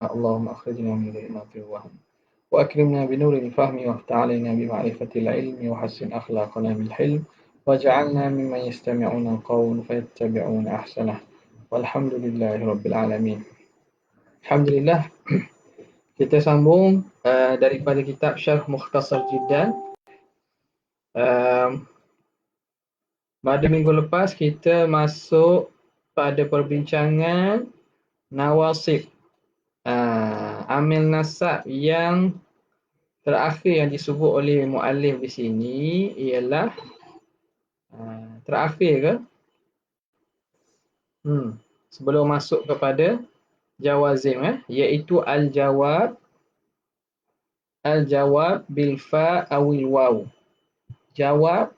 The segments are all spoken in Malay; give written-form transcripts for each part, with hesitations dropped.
اللهم أخرجنا من ظلمات الوهم وأكرمنا بنور الفهم وافتح علينا بمعرفة العلم وحسن أخلاقنا بالحلم واجعلنا ممن يستمعون القول فيتبعون أحسنه والحمد لله رب العالمين. Alhamdulillah, kita sambung daripada kitab Syarh Mukhtasar Jiddan. Pada minggu lepas kita masuk pada perbincangan nawasib, amil nasab yang terakhir yang disebut oleh muallif di sini ialah terakhir ke? Sebelum masuk kepada jawazim, iaitu al-jawab bil fa awil waw. Jawab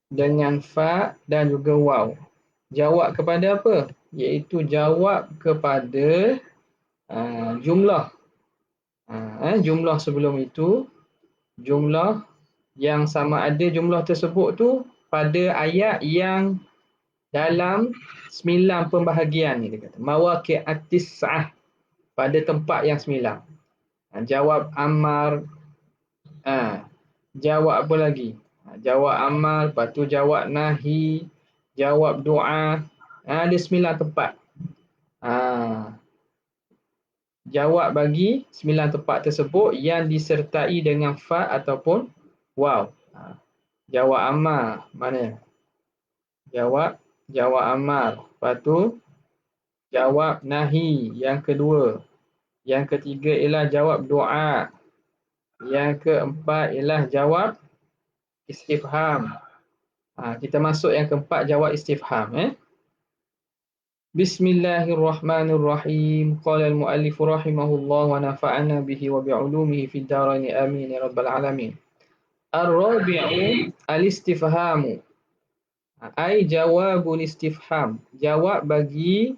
dengan fa dan juga waw. Jawab kepada apa? Iaitu jawab kepada jumlah. Jumlah sebelum itu, jumlah yang sama ada jumlah tersebut tu pada ayat yang dalam 9 pembahagian ni, dia kata mawaqi'at tis'ah, pada tempat yang 9. Jawab amar, jawab apa lagi? Jawab amar, lepas tu jawab nahi, jawab doa. Ada 9 tempat. Jawab bagi 9 tempat tersebut yang disertai dengan fa ataupun waw. Jawab amar mana? Jawab amar. Lepas tu jawab nahi yang kedua. Yang ketiga ialah jawab doa. Yang keempat ialah jawab istifham. Kita masuk yang keempat, jawab istifham. Bismillahirrahmanirrahim. Qala al-muallif rahimahullah wa nafa'ana bihi wa bi'ulumihi fid dharain amin ya rabbal alamin. Ar-rabi'u al-istifhamu. Ai jawabul istifham. Jawab bagi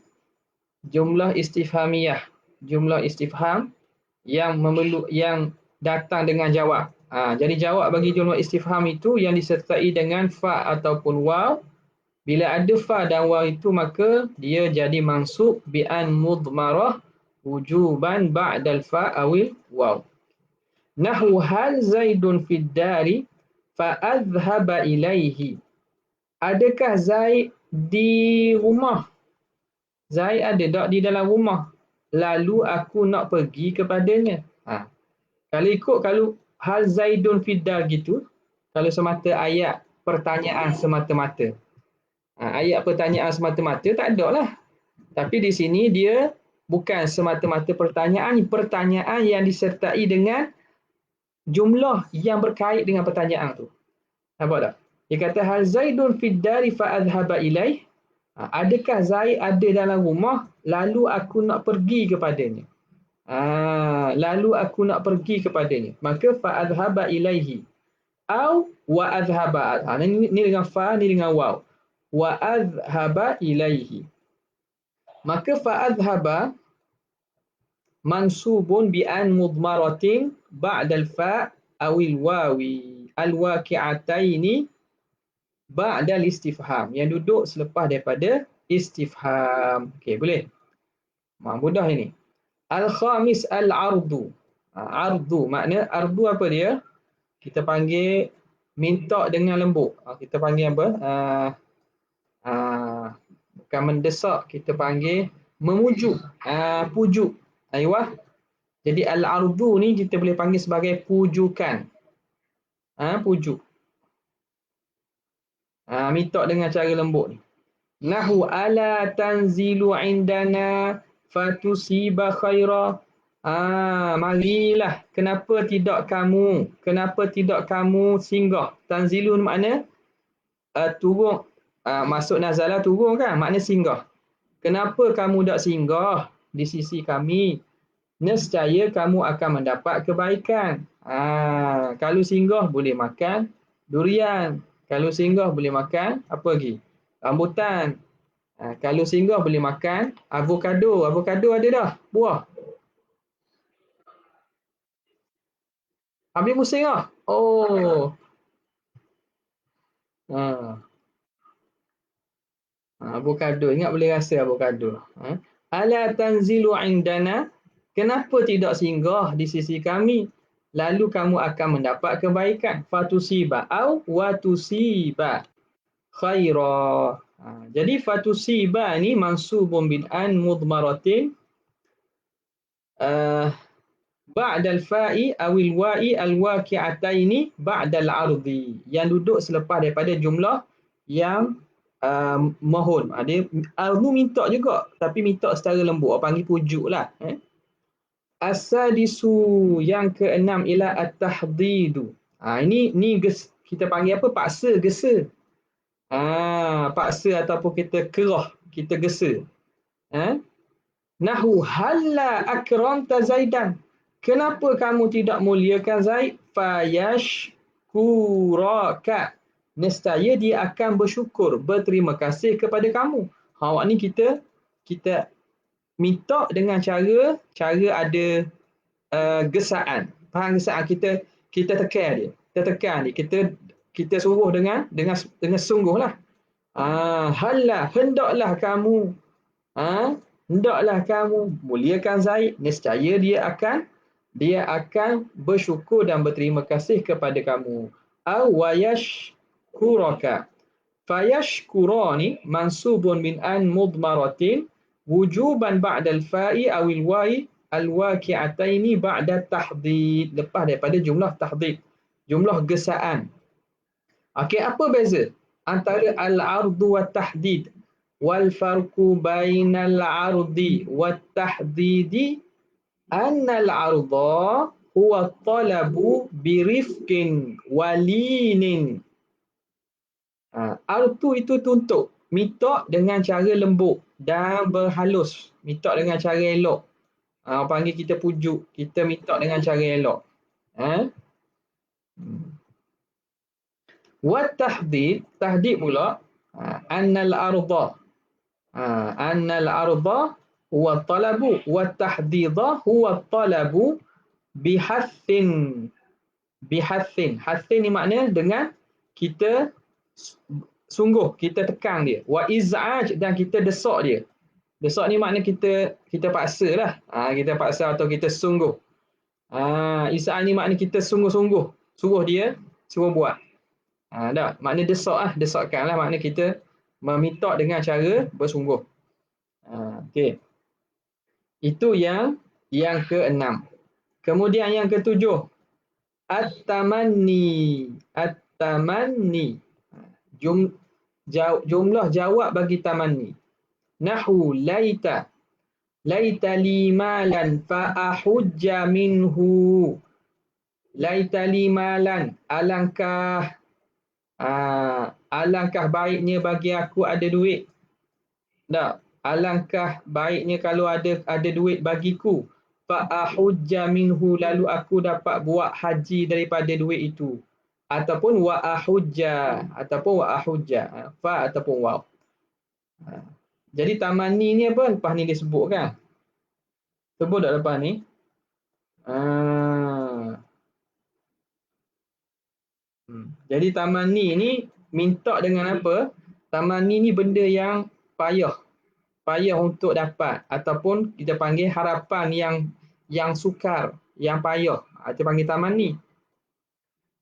jumlah istifhamiyah. Jumlah istifham yang datang dengan jawab. Jadi jawab bagi jumlah istifham itu yang disertai dengan fa ataupun waw. Bila ada fa dan waw itu, maka dia jadi mansub bi'an mudmarah wujuban ba'dal fa awil waw. Nahu hal Zaidun fid dari fa adhhaba ilaihi. Adakah Zaid di rumah? Zaid ada tak di dalam rumah? Lalu aku nak pergi kepadanya. Kalau hal Zaidun fid dar gitu, kalau semata ayat pertanyaan semata-mata. Ayat pertanyaan semata-mata tak ada lah. Tapi di sini dia bukan semata-mata pertanyaan yang disertai dengan jumlah yang berkait dengan pertanyaan tu. Nampak tak? Dia kata hal Zaidun fid dari fa adhhaba ilaih. Adakah Zaid ada dalam rumah lalu aku nak pergi kepadanya? Lalu aku nak pergi kepadanya. Maka fa adhhaba ilaihi. Au wa adhhaba. Ni dengan fa, ni dengan waw. Wa adhhaba ilaihi. Maka fa adhhaba mansubun bi an mudmaratin ba'dal fa awil wawi al-waqi'ataini ba'dal istifham, yang duduk selepas daripada istifham. Okey, boleh? Mudah ini. Al-khamis al-ardu. Ardu makna ardu apa dia? Kita panggil minta dengan lembut. Kita panggil apa? Bukan mendesak, kita panggil memujuk, pujuk. Aywa. Jadi al-ardu ni kita boleh panggil sebagai pujukan. Pujuk. Minta dengan cara lembut ni. Nahu ala tanzilu indana fatusiba khaira. Marilah, kenapa tidak kamu singgah? Tanzilun makna turun, masuk nazala turun kan, makna singgah. Kenapa kamu tak singgah di sisi kami? Nescaya kamu akan mendapat kebaikan. Kalau singgah boleh makan durian. Kalau singgah boleh makan apa lagi? Rambutan. Kalau singgah boleh makan avokado. Avokado ada dah, buah. Habis musim lah. Oh. Avokado. Ingat boleh rasa avokado. Ala tanzilu indana. Kenapa tidak singgah di sisi kami? Lalu kamu akan mendapat kebaikan. Fatusiba au watusiba khaira. Jadi fatusiba ni mansubun bin an mudmaratin ba'dal fa'i awil wa'i al-waqi'ataini ba'dal ardi. Yang duduk selepas daripada jumlah yang mohon. Dia ardu minta juga, tapi minta secara lembut. Orang panggil pujuk lah. As-sadisu yang keenam ialah at-tahdidu. Ini kita panggil apa? Paksa, gesa. Paksa ataupun kita kerah, kita gesa. Nahu halla akramta Zaidan. Kenapa kamu tidak muliakan Zaid? Fayashkuraka. Nescaya dia akan bersyukur, berterima kasih kepada kamu. Awak ni kita minta dengan cara ada gesaan. Faham gesaan? Kita tekan dia. Kita suruh dengan sungguhlah. Halla, hendaklah kamu muliakan Zaid, nescaya dia akan bersyukur dan berterima kasih kepada kamu. Aw wayashkuraka. Fayashkurani mansubun min an mudmaratin wujuban ba'dal fa'i awil wa'i al-waqi'ataini ba'da tahdid. Lepas daripada jumlah tahdid, jumlah gesaan. Okey, apa beza antara al-ardu wa tahdid? Wal farqu bainal ardi wa tahdidi annal arda huwa talabu birifqin walinin. Artu itu tuntut, minta dengan cara lembut dan berhalus, minta dengan cara elok. Panggil kita pujuk, kita minta dengan cara elok. Wa tahdid pula annal arda huwa talabu wa tahdidha huwa talabu bihathin. Hathin ni makna dengan kita sungguh, kita tekan dia. Wa iz'aj, dan kita desak dia. Desak ni makna kita paksa lah. Kita paksa atau kita sungguh. Iz'aj ni makna kita sungguh-sungguh suruh dia, suruh buat. Makna desakkan lah, makna kita meminta dengan cara bersungguh. Okey. Itu yang keenam. Kemudian yang ketujuh, at-tamanni. Jumlah jawab bagi tamanni. Nahu laita li malan fa ahujja minhu. Laita li malan, alangkah baiknya bagi aku ada duit. Alangkah baiknya kalau ada duit bagiku. Fa ahujja minhu, lalu aku dapat buat haji daripada duit itu. Ataupun wa ahujja, fa ataupun waw. Jadi tamanni ni apa? Lepas ni disebut kan? Sebut tak lepas ni? Jadi tamanni ni minta dengan apa? Tamanni ni benda yang payah untuk dapat, ataupun kita panggil harapan yang sukar, yang payah. Kita panggil tamanni.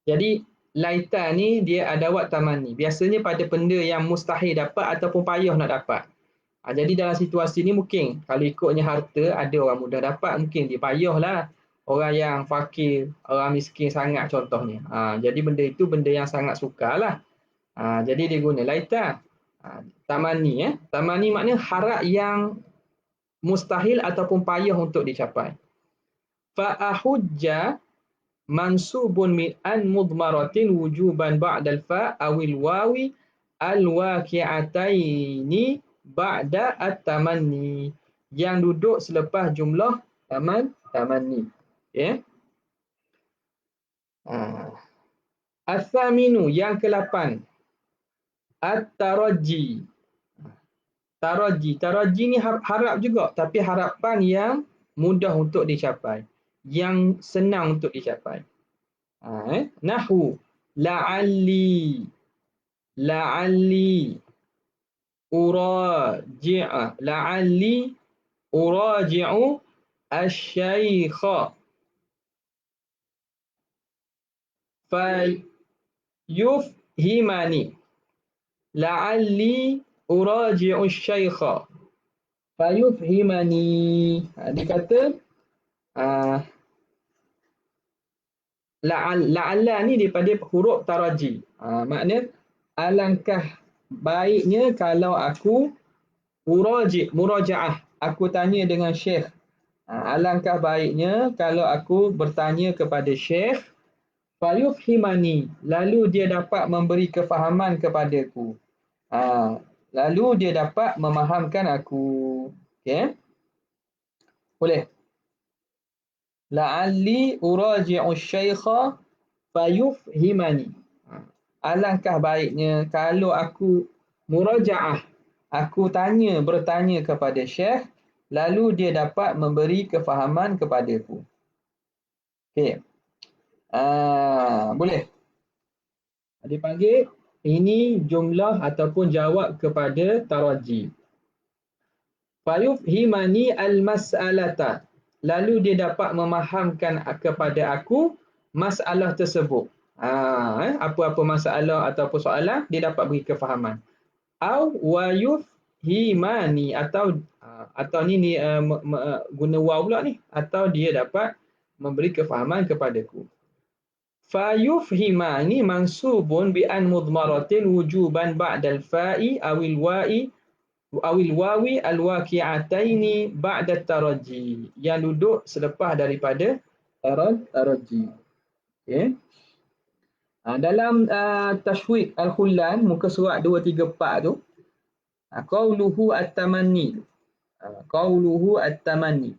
Jadi laita ni dia adawat tamanni. Biasanya pada benda yang mustahil dapat ataupun payah nak dapat. Jadi dalam situasi ni mungkin kalau ikutnya harta, ada orang mudah dapat, mungkin dia payahlah. Orang yang fakir, orang miskin sangat contohnya. Jadi benda itu benda yang sangat sukarlah. Jadi dia guna laita. Tamanni. Tamanni maknanya harap yang mustahil ataupun payah untuk dicapai. Fa'ahujja mansubun min an mudmaratin wujuban ba'dal fa' awil wawi al-waqi'ataini ba'da at-tamanni. Yang duduk selepas jumlah tamanni. Okay. As-saminu yang ke-8. At-taraji. Taraji ni harap juga, tapi harapan yang mudah untuk dicapai, yang senang untuk dicapai. Nahu la'alli uraji'u asy-syaikha fayufhimani la'alli uraji'u syaikha fayufhimani. Dia kata la'alla ni daripada huruf taraji. Makna alangkah baiknya kalau aku murajaah, aku tanya dengan syekh. Alangkah baiknya kalau aku bertanya kepada syekh, fayufhimani, lalu dia dapat memberi kefahaman kepadaku. Lalu dia dapat memahamkan aku. Okey. Boleh. La'alli uraji'u syaikha fayufhimani. Alangkah baiknya kalau aku murajaah, aku bertanya kepada syekh, lalu dia dapat memberi kefahaman kepadaku. Okey. Boleh. Dia panggil ini jumlah ataupun jawab kepada taraji. Fayufhimani al-mas'alata. Lalu dia dapat memahamkan kepada aku masalah tersebut. Apa-apa masalah ataupun soalan, dia dapat beri kefahaman. Wa yufhimani, atau ni guna waw pula ni, atau dia dapat memberi kefahaman kepadaku. Fayufhimani mansubun bi an mudmaratin wujuban ba'dal fa'i awil wawi al-waqi'ataini ba'da taraji, yang duduk selepas daripada taraji. Okey. Dalam Tashwiq Al-Khullan muka surat 234 tu, qauluhu at-tamanni. Qauluhu at-tamanni.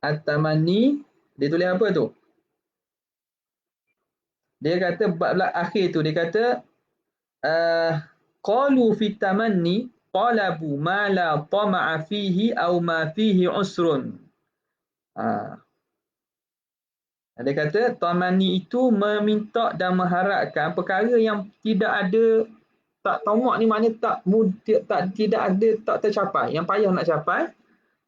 At-tamanni, dia tulis apa tu? Dia kata bab akhir tu, dia kata qalu fi tamanni talabu ma la tama'a fihi aw ma fihi usrun. Dia kata tamanni itu meminta dan mengharapkan perkara yang tidak ada, tak tamak ni maknanya tidak ada, tak tercapai, yang payah nak capai,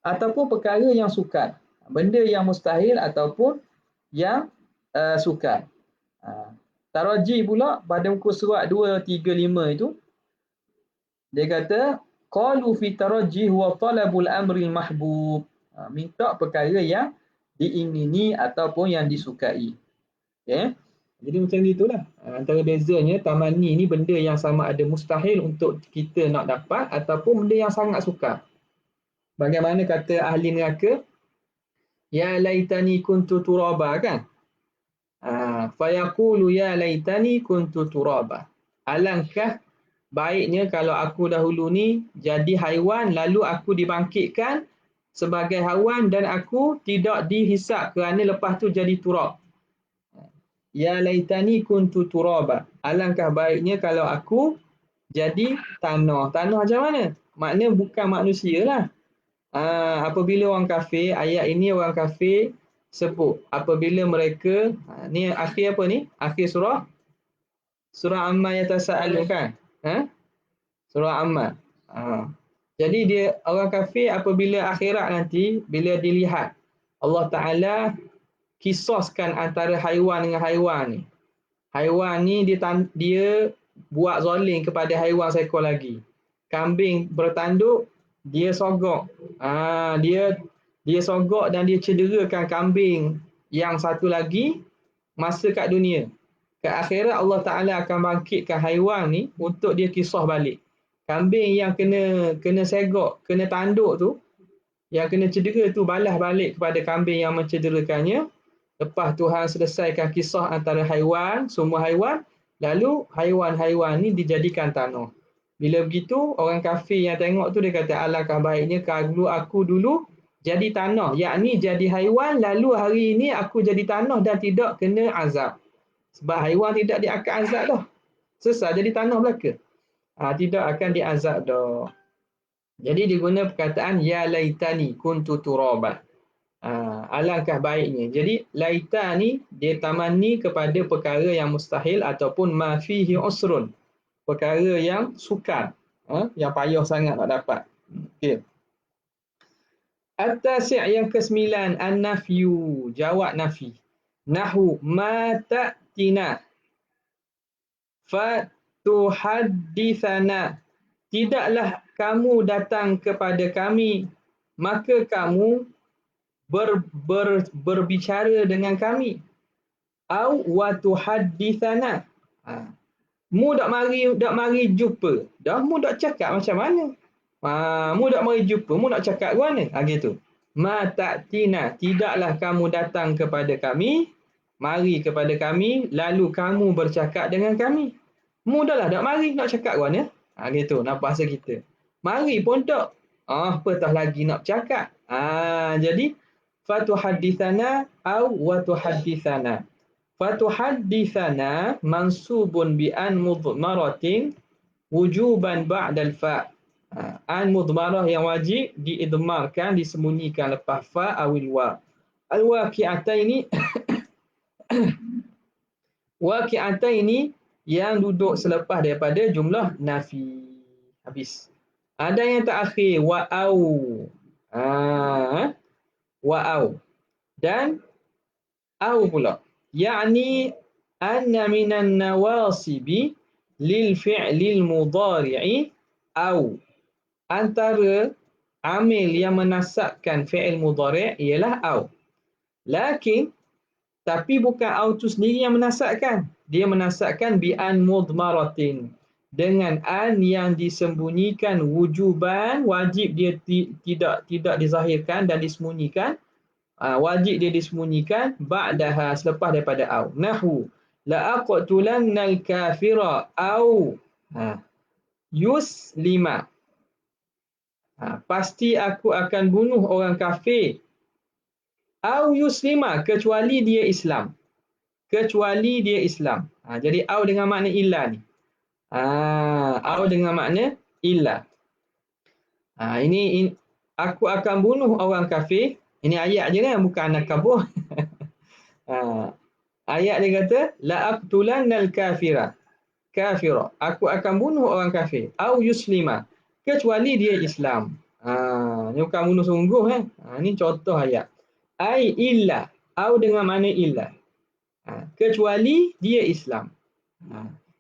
ataupun perkara yang sukar, benda yang mustahil ataupun yang sukar. Taraji pula pada muka surat 235 itu, dia kata qalu fi taraji huwa talabul amril mahbub. Minta perkara yang diingini ataupun yang disukai. Okay. Jadi macam itulah. Antara bezanya tamanni ni benda yang sama ada mustahil untuk kita nak dapat ataupun benda yang sangat sukar. Bagaimana kata ahli neraka, ya laitani kuntu turaba, kan? Fayaqulu ya laitani kuntu turaba. Alangkah baiknya kalau aku dahulu ni jadi haiwan, lalu aku dibangkitkan sebagai haiwan dan aku tidak dihisap kerana lepas tu jadi turab. Ya laitani kuntu turaba. Alangkah baiknya kalau aku jadi tanah. Tanah macam mana? Maknanya bukan manusia lah. Apabila orang kafir, ayat ini orang kafir sebut apabila mereka, ni akhir apa ni? Akhir surah Amma yatasaalun, kan? Surah Amma. Jadi dia orang kafir apabila akhirat nanti, bila dilihat Allah Ta'ala kisoskan antara haiwan dengan haiwan ni. Haiwan ni dia buat zalim kepada haiwan seekor lagi. Kambing bertanduk, dia sogok. Dia sogok dan dia cederakan kambing yang satu lagi masa kat dunia. Kat akhirat Allah Ta'ala akan bangkitkan haiwan ni untuk dia kisah balik. Kambing yang kena segok, kena tanduk tu, yang kena cedera tu balas balik kepada kambing yang mencederakannya. Lepas Tuhan selesaikan kisah antara haiwan, semua haiwan, lalu haiwan-haiwan ni dijadikan tanah. Bila begitu, orang kafir yang tengok tu dia kata, alangkah baiknya kalau aku dulu jadi tanah, yakni jadi haiwan, lalu hari ini aku jadi tanah dan tidak kena azab. Sebab haiwan tidak diakan azab dah. Selesai jadi tanah belaka. Tidak akan diazab dah. Jadi diguna perkataan ya laitani kuntu turaba. Alangkah baiknya. Jadi laitani dia tamanni kepada perkara yang mustahil ataupun ma fihi usrun, perkara yang sukar. Yang payah sangat nak dapat. Okey. At-tasi' yang ke-9, an-nafyu, jawab nafi. Nahu ma ta'tina fatuhaddithana. Tidaklah kamu datang kepada kami, maka kamu berbicara dengan kami. Au wa tuhaddithana. Mu dak mari jumpa. Dah mu dak cakap macam mana? Mu dak mari jumpa, mu nak cakap ke mana? Gitu. Ma ta'tina, tidaklah kamu datang kepada kami, mari kepada kami, lalu kamu bercakap dengan kami. Mu dah lah dak mari nak cakap ke mana? Gitu, nak bahasa kita. Mari pun tak. Apatah lagi nak cakap. Jadi fatuhaddithana au wa tuhaddithana. Fatuhaddithana mansubun bi an mudmaratin wujuban ba'dal fa'. An mudmarah yang wajib diidmarkan, disembunyikan lepas fa awil wa. Al-waqi'ataini waqi'ataini yang duduk selepas daripada jumlah nafi. Habis. Ada yang terakhir wa'au. Wa'au. Dan au pula. Yani anna minan nawasibi lil fi'lil mudhari'i au. Antara amil yang menasabkan fi'il mudhari' ialah au. Lakin tapi bukan au tu sendiri yang menasabkan. Dia menasabkan bi an mudmaratin. Dengan an yang disembunyikan wujuban, wajib dia tidak dizahirkan dan disembunyikan. Wajib dia disembunyikan ba'daha, selepas daripada au. Nahu la aqtulannal kafira au yuslima. Pasti aku akan bunuh orang kafir. Au yuslima, kecuali dia Islam. Kecuali dia Islam. Jadi au dengan makna illa ni. Au dengan makna illa. Ini aku akan bunuh orang kafir. Ini ayat je kan, bukan nakabur. Ayat dia kata la aqtulannal kafira. Kafira. Aku akan bunuh orang kafir. Au yuslima. Kecuali dia Islam. Ini bukan bunuh sungguh. Ini contoh ayat. Ai illa. Au dengan mana illa. Kecuali dia Islam.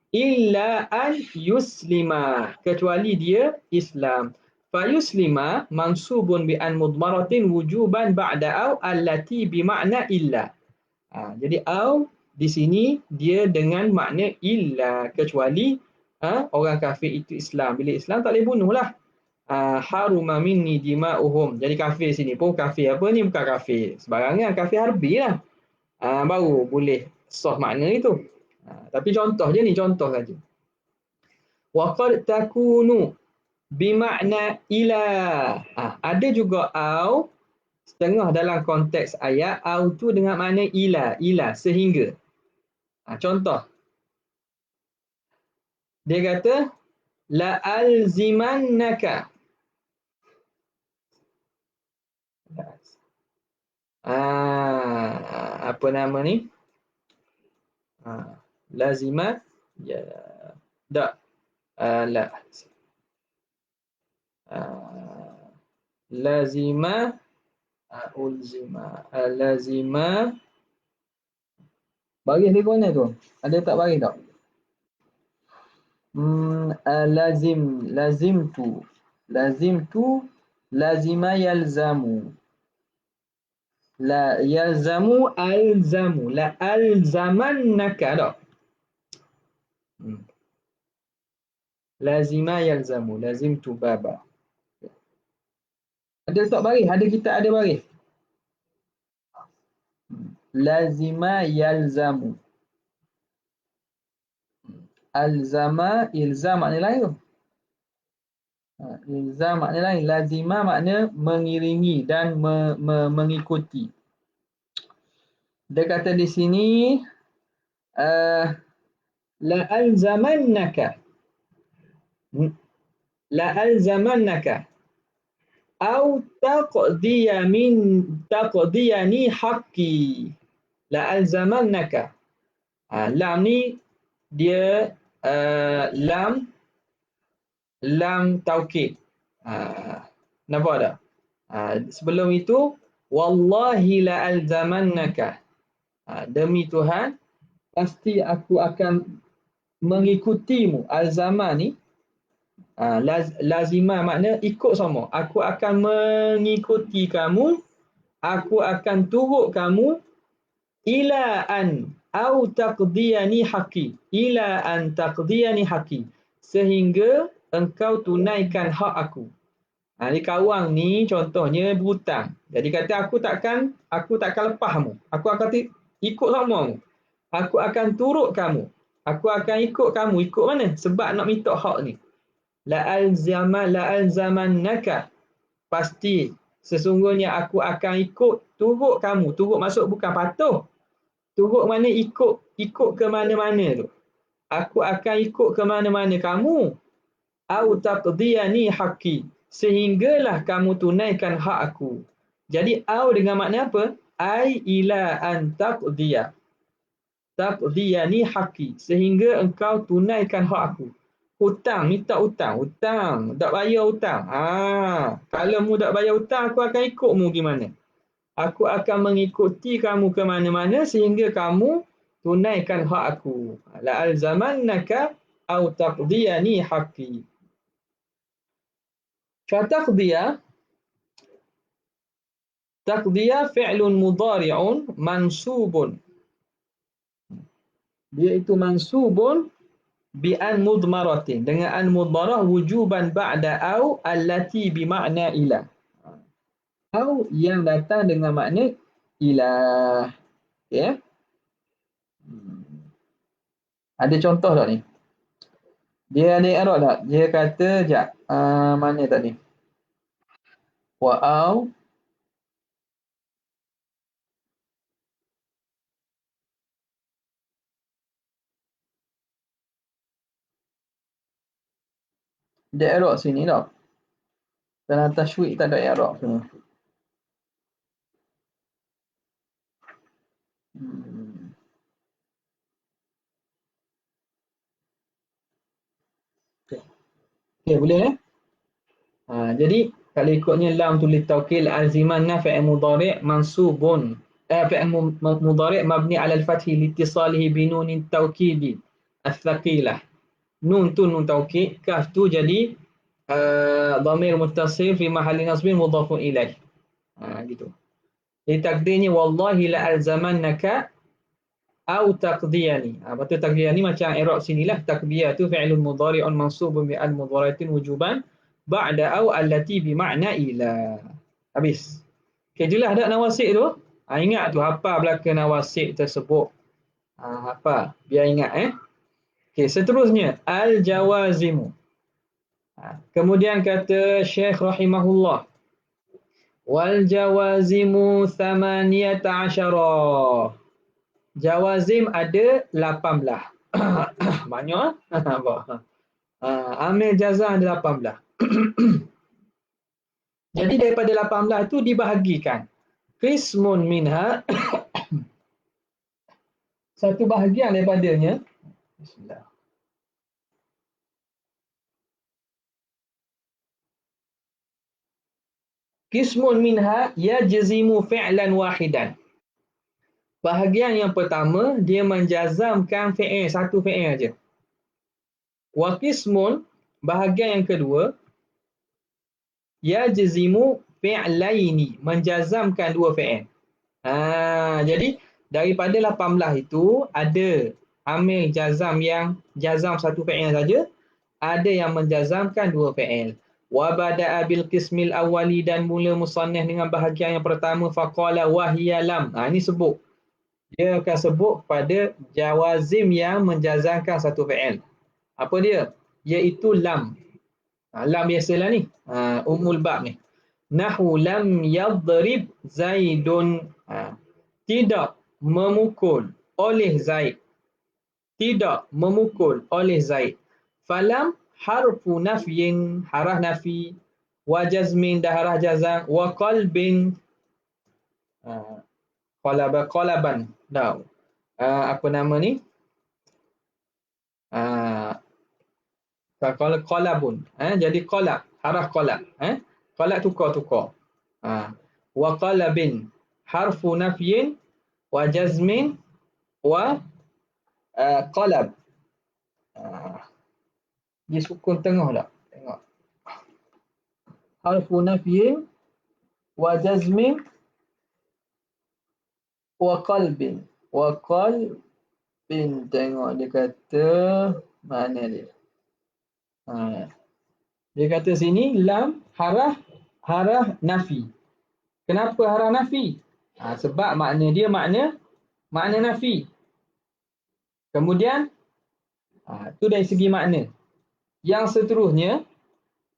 Illa an yuslima. Kecuali dia Islam. Fa yuslima mansubun bi an mudmaratin wujuban ba'da au allati bi makna illa. Jadi au di sini dia dengan makna illa, kecuali orang kafir itu Islam. Bila Islam tak boleh bunuh lah. Haruma minni dima'uhum. Jadi kafir sini pun kafir apa ni? Bukan kafir sembarangan, kafir harbi lah. Baru boleh sah makna itu. Tapi contoh je ni, contoh saja. Wa qad takunu bimakna ila. Ada juga au setengah dalam konteks ayat, au tu dengan makna ila, sehingga. Contoh. Dia kata la alzimannaka. Apa nama ni? Lazima ya dak la lazima ulzima lazima. Baris di mana tu? Ada tak baris tak? Lazimtu lazima yalzamu. La yalzamu alzamu. La alzamannaka tak? Lazima yalzamu. Lazimtu baba. Ada tak baris? Ada, kita ada baris. Lazima yalzamu. Alzama, ilzam makna lain tu. Ilzam makna lain. Lazima makna mengiringi dan mengikuti. Dia kata di sini la alzamannaka. La alzamannaka. Au taqdiyani haqqi. La alzamannaka. Lam ni dia lam lam taukid. Nampak tak? Sebelum itu wallahi la alzamannaka. Demi Tuhan pasti aku akan mengikutimu. Alzama ni lazimah makna ikut sama. Aku akan mengikuti kamu, aku akan turut kamu ila an au taqdiyani haqi. Ila an taqdiyani haqi. Sehingga engkau tunaikan hak aku. Di kawang ni contohnya berhutang. Jadi kata aku takkan lepas kamu. Aku akan ikut sama. Aku akan turut kamu. Aku akan ikut kamu. Ikut mana? Sebab nak minta hak ni. La alzamannaka. Pasti sesungguhnya aku akan ikut turut kamu. Turut maksud bukan patuh. Turut mana ikut ke mana-mana tu. Aku akan ikut ke mana-mana kamu. Au taqdiyani haqqi. Sehinggalah kamu tunaikan hak aku. Jadi au dengan makna apa? Ai ila an taqdiya. Taqdiyani haqqi. Sehingga engkau tunaikan hak aku. Hutang, minta hutang. Hutang, tak bayar hutang. Kalau mu tak bayar hutang, aku akan ikutmu gimana? Aku akan mengikuti kamu ke mana-mana sehingga kamu tunaikan hak aku. La alzamannaka au taqdiyani haqqi. Fataqdiya, taqdiya fi'lun mudhari'un mansubun. Dia itu mansubun bi an mudmaratin. Dengan an mudmarah wujuban ba'da au allati bimakna ila. Au yang datang dengan makna ila. Ya. Ada contoh tak ni? Dia ada i'rab tak? Dia kata jap. Mana tadi? Wa au ada i'rab sini tak? Dalam tashwiq tak ada i'rab semua. Okay, boleh jadi kalau ikutnya lam tulis taukil alzimanna fi'il mudhari' mansubun. Fi'il mudhari' mabni 'ala al-fathi liittisalihi bi nunin taukidi ats-tsaqilah. Nun tu nun taukid, kaf tu jadi dhamir muttasil fi mahalli nasbin mudhafun ilaih. Gitu. Jadi takdirnya wallahi la alzamannaka au taqdiyani. Betul taqdiyani macam i'rab sinilah. Taqdiyah tu fi'lun mudhari'un mansubun bi al-mudhari'atin wujuban ba'da au allati bi makna ila. Habis. Okay, jelas tak nawasik tu? Ingat tu apa belaka nawasik tersebut. Apa? Biar ingat Okay, seterusnya al-jawazimu. Kemudian kata Syekh rahimahullah wal jawazimu 18. Jawazim ada 18. Banyak apa? Amil jazam ada 18. Jadi daripada 18 itu dibahagikan. Qismun minha satu bahagian daripadanya. Bismillah. Qismun minha yajzimu fi'lan wahidan. Bahagian yang pertama dia menjazamkan fi'il, satu fi'il aja. Wa qismun, bahagian yang kedua yajzimu fi'laini, menjazamkan dua fi'il. Jadi daripada 18 itu ada amil jazam yang jazam satu fi'il saja, ada yang menjazamkan dua fi'il. Wa bada'a bil qismil awwali, dan mula musannaf dengan bahagian yang pertama faqala wa hiya lam. Ini sebut. Dia akan sebut pada jawazim yang menjazamkan satu fi'il. Apa dia? Iaitu lam. Lam biasalah ni. Umul bab ni. Nahu lam yadrib Zaidun. Tidak memukul oleh Zaid. Tidak memukul oleh Zaid. Falam harfu nafyin, harah nafi, wa jazmin, dah harah jazam, wa qalbin, qalaban. Dah. Apa nama ni? Kalau qalabun, jadi qalab, haraf qalab, qalab tukar-tukar. Wa qalabin harfu nafyin wa jazmin wa qalab. Dia sukun tengah tak? Tengok. Harfu nafyin wa jazmin wa qalbin. Wa qalbin. Tengok dia kata mana dia? Dia kata sini lam haraf nafi. Kenapa haraf nafi? Sebab makna dia makna nafi. Kemudian itu dari segi makna. Yang seterusnya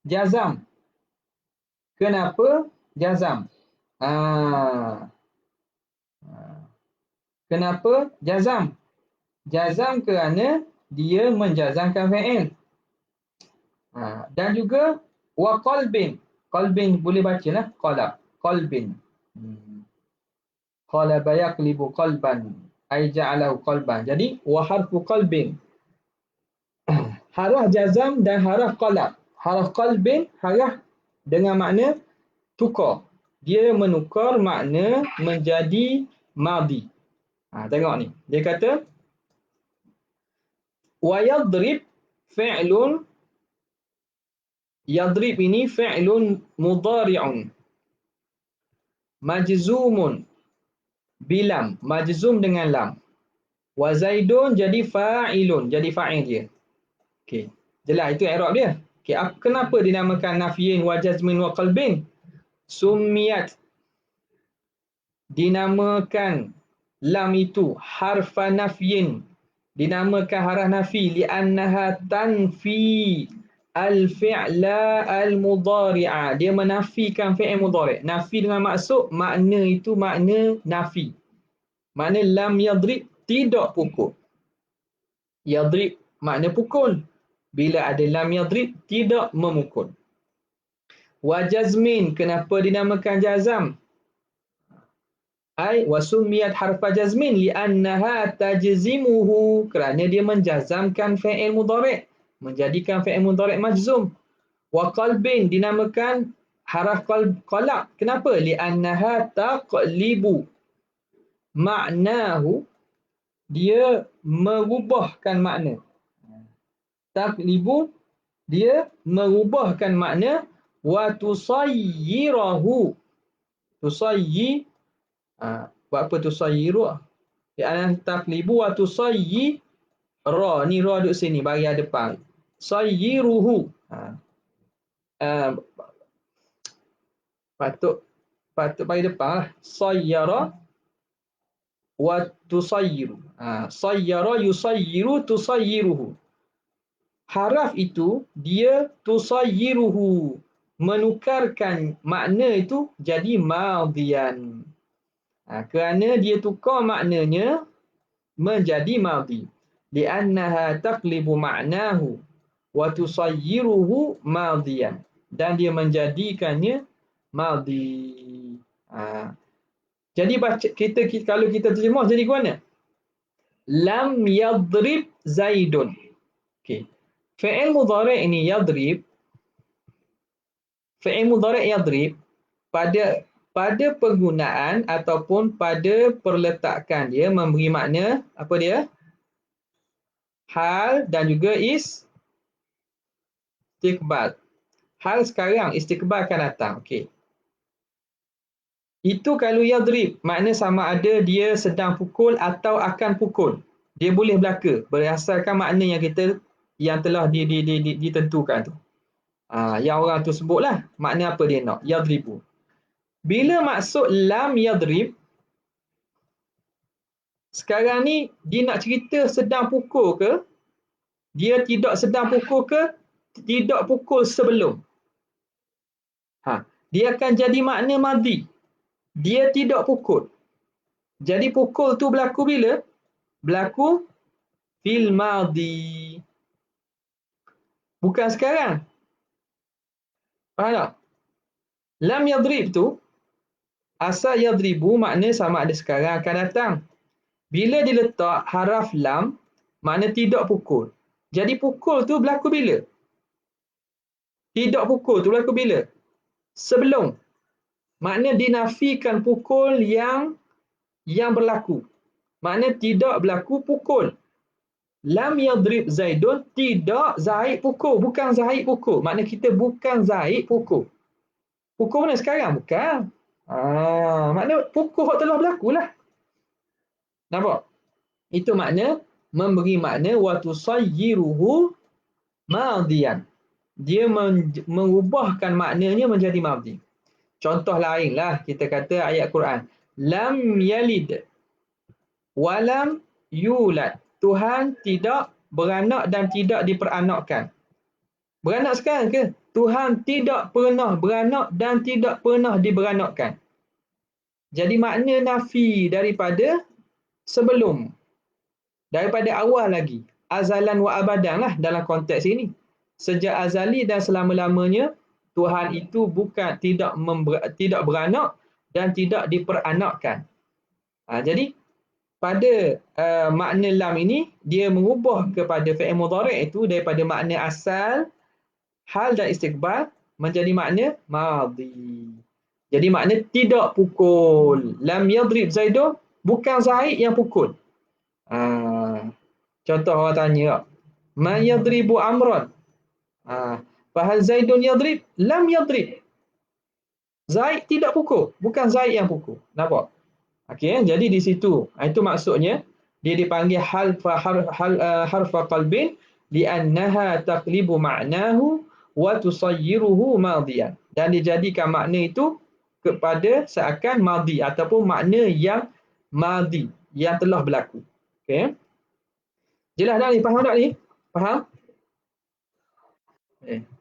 jazam. Kenapa jazam? Kenapa jazam? Jazam kerana dia menjazamkan fi'il. Dan juga wa qalbin. Qalbin boleh bacalah qalab. Qalbin. Qalaba yaqlibu qalban. Ay ja'alahu qalban. Jadi wa harfu qalbin. Haraf jazam dan haraf qalab. Haraf qalbin haraf dengan makna tukar. Dia menukar makna menjadi madi. Tengok ni. Dia kata wa yadrib fi'lun. Yadrib ini fi'lun mudhari'un majzumun bilam, majzum dengan lam. Wa zaidun jadi fa'ilun, jadi fa'il dia. Okey. Jelas itu i'rab dia. Okey, kenapa dinamakan nafyin wa jazmin wa qalbin? Summiyat, dinamakan lam itu harfa nafyin, dinamakan haraf nafi li'annaha tanfi al-fi'la al-mudhari'a. Dia menafikan fi'il mudhari'. Nafi dengan maksud makna itu makna nafi. Makna lam yadrib tidak pukul. Yadrib makna pukul. Bila ada lam yadrib tidak memukul. Wa jazmin, kenapa dinamakan jazam? Ai wa summiyat harfa jazmin li'annaha tajzimuhu, kerana dia menjazamkan fi'il mudhari', menjadikan fi'il mudhari' majzum. Wa qalbin, dinamakan haraf qalab. Kenapa? Li'annaha taqlibu. Maknahu, dia merubahkan makna. Taqlibu, dia merubahkan makna. Wa tusayyirahu. Tusayyi, buat apa tusayyiru? Li'annaha taqlibu wa tusayyi. Ra, ni ra duduk sini, bahagian depan. Sayyiruhu. Patut bagi depan lah. Sayyara wa tusayyiru. Sayyara yusayyiru tusayyiruhu. Haraf itu dia tusayyiruhu, menukarkan makna itu jadi madhiyan. Kerana dia tukar maknanya menjadi madhi. Li'annaha taqlibu ma'nahu wa tusayyiruhu madhiyan. Dan dia menjadikannya madhi. Jadi kalau kita terjemah jadi ke mana? Lam yadrib Zaidun. Okey. Fi'il mudhari' ini yadrib. Fi'il mudhari' yadrib pada penggunaan ataupun pada perletakan dia memberi makna apa dia? Hal dan juga istiqbal. Hal sekarang, istiqbal akan datang. Okey. Itu kalau yadrib, makna sama ada dia sedang pukul atau akan pukul. Dia boleh belaka berdasarkan makna yang telah ditentukan tu. Yang orang tu sebutlah makna apa dia nak, yadribu. Bila maksud lam yadrib, sekarang ni dia nak cerita sedang pukul ke, dia tidak sedang pukul ke, tidak pukul sebelum. Dia akan jadi makna madhi. Dia tidak pukul. Jadi pukul tu berlaku bila? Berlaku fil madhi. Bukan sekarang. Faham tak? Lam yadrib tu, asal yadribu makna sama ada sekarang akan datang. Bila diletak haraf lam, makna tidak pukul. Jadi pukul tu berlaku bila? Tidak pukul tu berlaku bila? Sebelum. Makna dinafikan pukul yang berlaku. Makna tidak berlaku pukul. Lam yadrib Zaidun, tidak Zaid pukul. Bukan Zaid pukul. Makna kita bukan Zaid pukul. Pukul mana sekarang? Bukan. Makna pukul telah berlaku lah. Nampak? Itu makna memberi makna wa tusayyiruhu madiyan. Dia mengubahkan maknanya menjadi madhi. Contoh lain lah kita kata ayat Quran. Lam yalid walam yulad. Tuhan tidak beranak dan tidak diperanakkan. Beranak sekarang ke? Tuhan tidak pernah beranak dan tidak pernah diberanakkan. Jadi makna nafi daripada sebelum. Daripada awal lagi. Azalan wa abadan lah dalam konteks ini. Sejak azali dan selama-lamanya Tuhan itu tidak beranak dan tidak diperanakkan. Jadi pada makna lam ini dia mengubah kepada fi'il mudhari' itu daripada makna asal hal dan istiqbal menjadi makna madhi. Jadi makna tidak pukul. Lam yadrib Zaidun, bukan Zaid yang pukul. Contoh orang tanya, ma yadribu Amran? Fahal Zaidun yadrib? Lam yadrib. Zaid tidak pukul, bukan Zaid yang pukul. Nampak? Okey, jadi di situ. Itu maksudnya dia dipanggil harfa qalbin li'annaha taqlibu ma'nahu wa tusayyiruhu madiyan. Dan dijadikan makna itu kepada seakan madhi ataupun makna yang madhi yang telah berlaku. Okey. Jelas dah ni? Faham tak ni? Faham?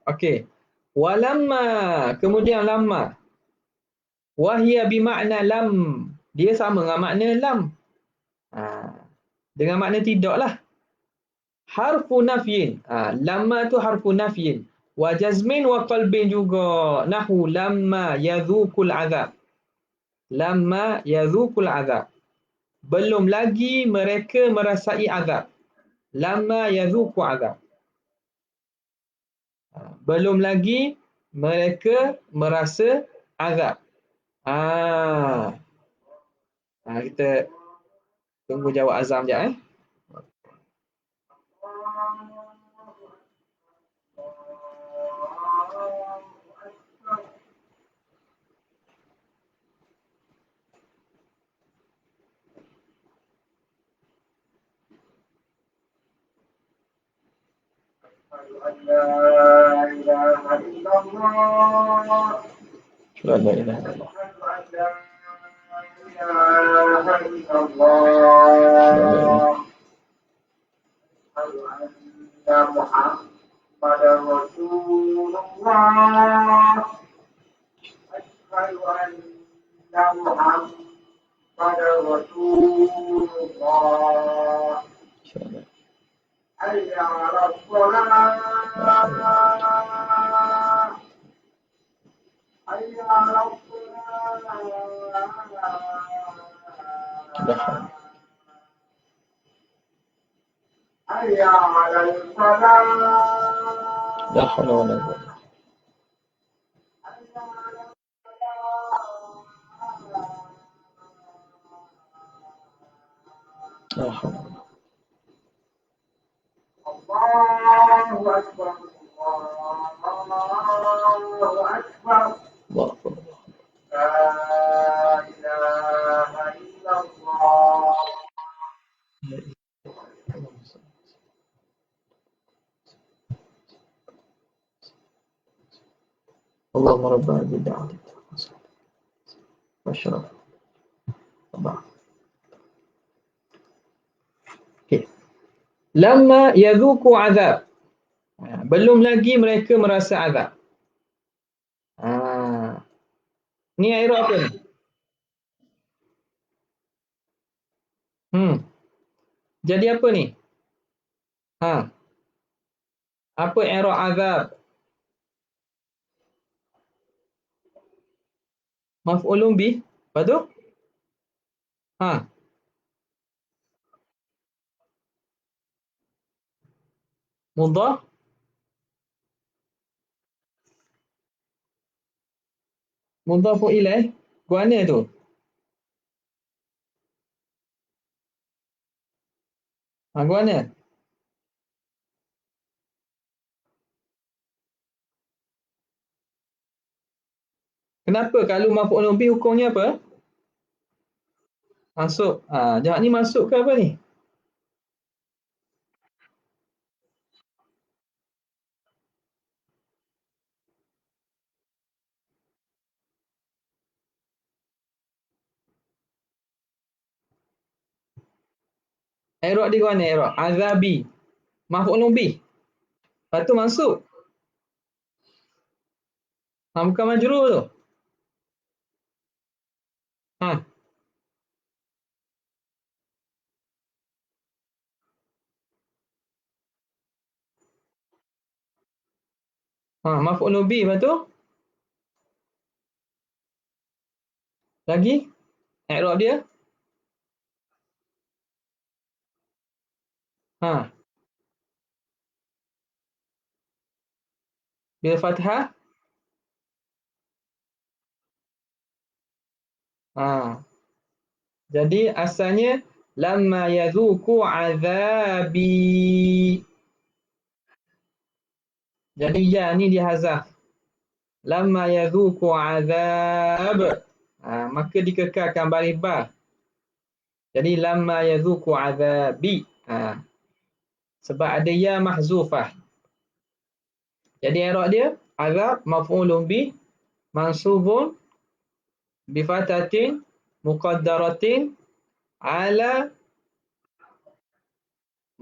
Okey. Walamma, kemudian lamma. Wahia bimakna lam. Dia sama dengan makna lam. Dengan makna tidak lah. Harfu nafyin. Lamma tu harfu nafyin. Wa jazmin wa qalbin juga. Nahu lamma yadhukul azab. Lamma yadhukul azab. Belum lagi mereka merasai azab. Lamma yadhuku azab. Belum lagi mereka merasa azab. Kita tunggu jawab azam sekejap. La ilaha illallah. La ilaha illallah. Muhammadar Rasulullah. Asyhadu anna Muhammadar Rasulullah. Hayya 'alas shalah. Hayya 'alas shalah. Hayya 'alal falah. La haula wala quwwata. La haula. Allahu akbar. Allahu akbar. Allahu akbar. La ilaha illallah. اللهم رب هذه الدعوة والشرف. Lama yadhuku azab. Belum lagi mereka merasa azab. Ni i'rab apa ni? Jadi apa ni? Apa i'rab azab? Maf'ulun bih. Lepas tu? Mudhaf. Mudhafu ilaih. Guana tu. Guana. Kenapa kalau maf'ulun bih hukumnya apa? Masuk. Jamak ni masuk ke apa ni? I'rab dia guana i'rab. Azabi. Maf'ulun bih. Lepas tu masuk. Bukan majrur tu. Ha. Maf'ulun bih. Lepas tu lagi i'rab dia. Ha. Bila fathah. Jadi asalnya lamma yadhuku azabi. Jadi ya ni dihazaf. Lamma yadhuku azab. Maka dikekalkan baris ba. Jadi lamma yadhuku azabi. Sebab ada ya mahzufah. Jadi i'rab dia azab maf'ulun bi mansubun bi fatatin muqaddaratin ala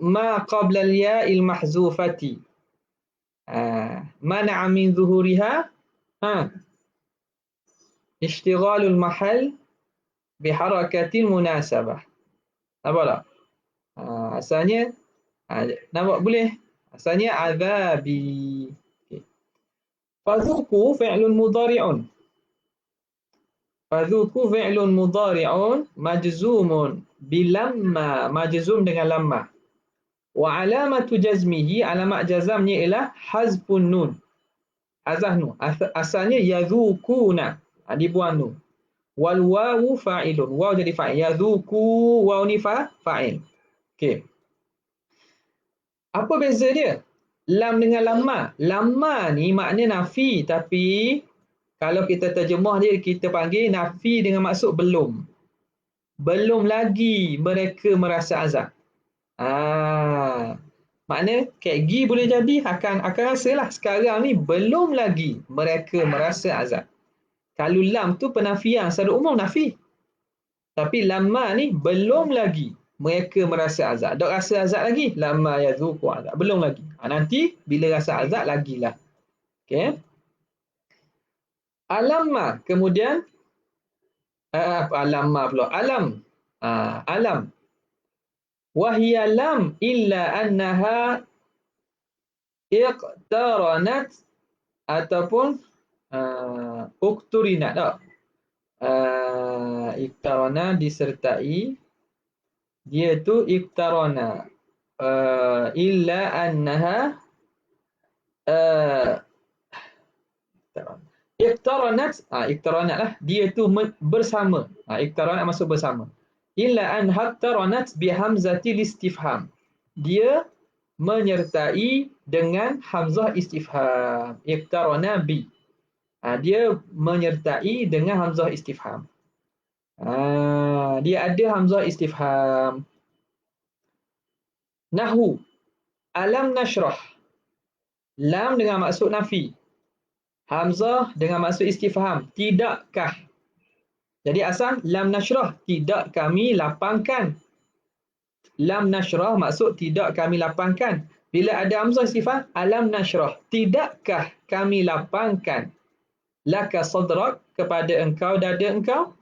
ma qabla al-ya'il mahzufati. Mana'a min zuhuriha ishtighalul mahal biharakatil munasabah. Nampak tak? Asalnya nampak boleh? Asalnya azabi. Okay. Fadhuku fi'lun mudhari'un. Fadhuku fi'lun mudhari'un majzumun bilamma. Majzum dengan lamma. Wa alamatu jazmihi, alamat jazamnya ialah hazfun nun. Hazaf nun. Asalnya yadhukuna. Dibuang nun. Wal wawu fa'ilun. Waw jadi fa'il. Yadhuku, waw ni fa'il. Okey. Apa beza dia? Lam dengan lamma. Lamma ni makna nafi, tapi kalau kita terjemah dia, kita panggil nafi dengan maksud belum. Belum lagi mereka merasa azab. Makna gi boleh jadi akan rasalah. Sekarang ni belum lagi mereka merasa azab. Kalau lam tu penafian secara umum nafi. Tapi lamma ni belum lagi mereka merasa azab. Tak rasa azab lagi. Lamma yazuqu azab. Belum lagi. Nanti bila rasa azab lagilah. Okey. Alamma kemudian alamma pula. Alam. Alam. Wahia lam illa annaha iqtaranat ataupun ukturinat. Tak? Iqtarana disertai. Dia tu iqtarana. Illa annaha iqtaranat. Iqtaranat lah. Dia tu bersama. Iqtaranat maksud bersama. Illa an hattaranat bihamzatil istifham. Dia menyertai dengan hamzah istifham. Iqtarana bi. Dia menyertai dengan hamzah istifham. Dia ada hamzah istifham. Nahwu. Alam nashrah. Lam dengan maksud nafi. Hamzah dengan maksud istifham. Tidakkah? Jadi asal lam nashrah, tidak kami lapangkan. Lam nashrah maksud tidak kami lapangkan. Bila ada hamzah istifham, alam nashrah, tidakkah kami lapangkan laka sadrak, kepada engkau dada engkau?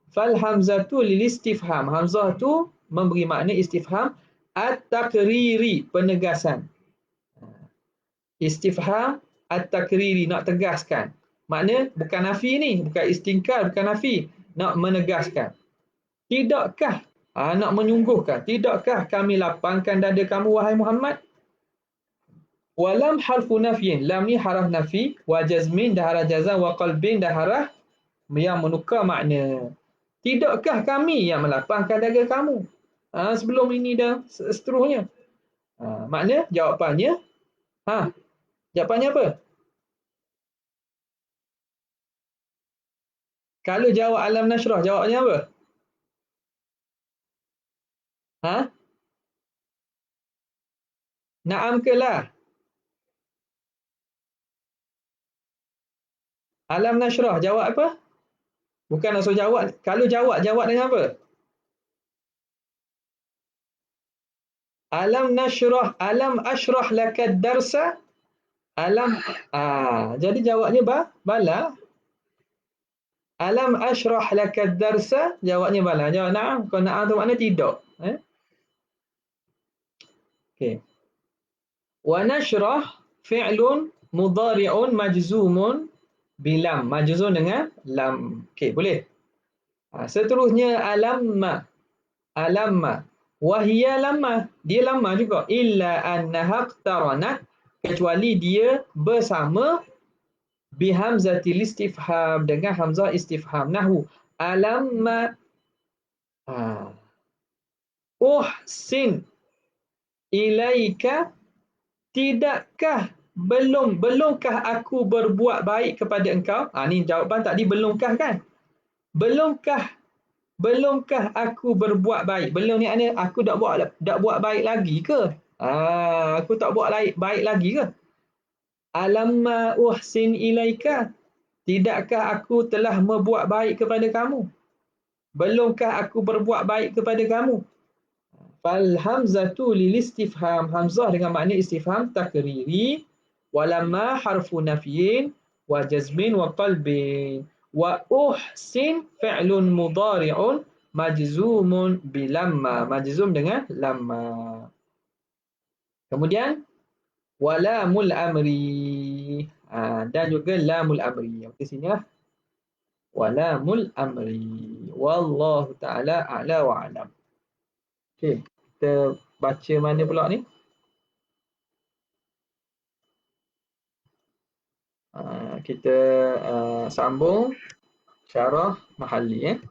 Fal hamzatu lil istifham. Hamzah tu memberi makna istifham at-takriri, penegasan. Istifham at-takriri, nak tegaskan. Makna bukan nafi ni, bukan istingkar, bukan nafi, nak menegaskan. Tidakkah, nak menyungguhkan, tidakkah kami lapangkan dada kamu wahai Muhammad? Walam harfu nafyin. Lam ni haraf nafi. Wa jazmin dah haraf jazam. Wa qalbin dah haraf yang menukar makna. Tidakkah kami yang melapangkan dada kamu? Sebelum ini dan seterusnya. Makna jawapannya, jawapannya apa? Kalau jawab alam nasrah, jawabnya apa? Naam ke lah? Alam nasrah, jawab apa? Bukan langsung jawab. Kalau jawab, jawab dengan apa? Alam nasrah, alam ashrah lakad darsa. Alam, jadi jawabnya bala. Alam ashrah lakad darsa, jawabnya bala. Jawab na'am. Kalau na'am tu makna tidak. Okey. Wa nashrah fi'lun mudhari'un majzumun bilam. Majzum dengan lam. Okey, boleh. Seterusnya alamma. Alamma. Wahia lamma. Dia lamma juga. Illa annaha iqtaranat. Kecuali dia bersama bihamzatil istifham. Dengan hamzah istifham. Nahu. Alamma. Uhsin ilaika. Tidakkah belumkah aku berbuat baik kepada engkau? Ni jawapan tadi belumkah kan? Belumkah aku berbuat baik? Belum ni maknanya aku tak buat baik lagi ke? Aku tak buat baik lagi ke? Alamma uhsin ilaika. Tidakkah aku telah membuat baik kepada kamu? Belumkah aku berbuat baik kepada kamu? Fal hamzatu lil istifham. Hamzah dengan makna istifham takriri. Walamma harfu nafyin wa jazmin wa qalbin. Wa uhsin fi'lun mudhari'un majzumun bilamma. Majzum dengan lamma. Kemudian walamul amri. Dan juga lamul amri. Di sini lah. Walamul amri. Wallahu ta'ala a'la wa a'lam. Okey, kita baca mana pula ni? Kita sambung syarah mahalli